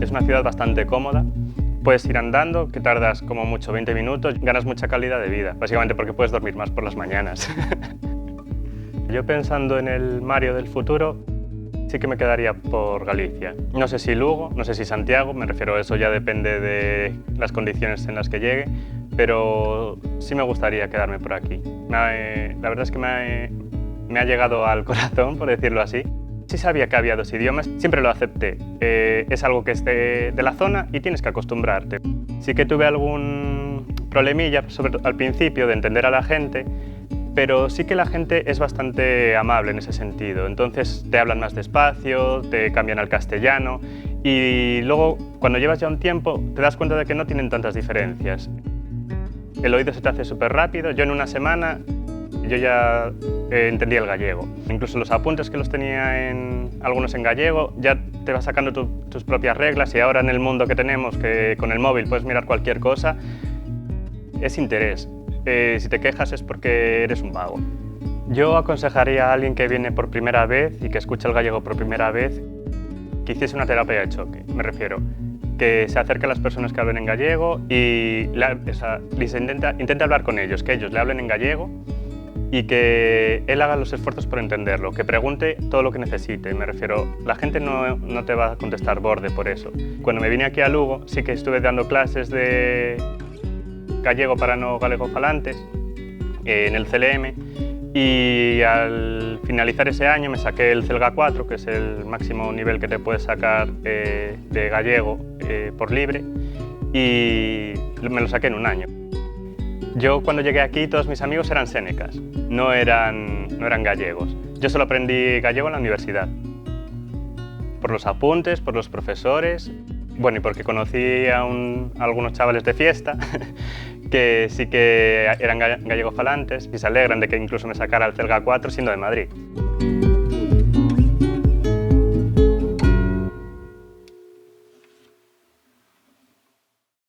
Es una ciudad bastante cómoda. Puedes ir andando, que tardas como mucho 20 minutos, ganas mucha calidad de vida, básicamente porque puedes dormir más por las mañanas. Yo pensando en el Mario del futuro, sí que me quedaría por Galicia. No sé si Lugo, no sé si Santiago, me refiero a eso, ya depende de las condiciones en las que llegue, pero sí me gustaría quedarme por aquí. La verdad es que me ha llegado al corazón, por decirlo así. Sí sabía que había 2 idiomas, siempre lo acepté. Es algo que es de la zona y tienes que acostumbrarte. Sí que tuve algún problemilla al principio de entender a la gente, pero sí que la gente es bastante amable en ese sentido. Entonces te hablan más despacio, te cambian al castellano y luego cuando llevas ya un tiempo te das cuenta de que no tienen tantas diferencias. El oído se te hace súper rápido. Yo en una semana yo ya entendía el gallego. Incluso los apuntes que los tenía algunos en gallego, ya te vas sacando tus propias reglas y ahora en el mundo que tenemos, que con el móvil puedes mirar cualquier cosa, es interés. Si te quejas es porque eres un vago. Yo aconsejaría a alguien que viene por primera vez y que escucha el gallego por primera vez que hiciese una terapia de choque, me refiero. Que se acerque a las personas que hablen en gallego y intente hablar con ellos, que ellos le hablen en gallego y que él haga los esfuerzos por entenderlo, que pregunte todo lo que necesite. Me refiero, la gente no te va a contestar borde por eso. Cuando me vine aquí a Lugo sí que estuve dando clases de gallego para no galegofalantes en el CLM y al finalizar ese año me saqué el CELGA 4, que es el máximo nivel que te puedes sacar de gallego por libre, y me lo saqué en un año. Yo cuando llegué aquí todos mis amigos eran sénecas, no eran gallegos. Yo solo aprendí gallego en la universidad, por los apuntes, por los profesores, bueno, y porque conocí a algunos chavales de fiesta que sí que eran gallegofalantes y se alegran de que incluso me sacara el CELGA 4 siendo de Madrid.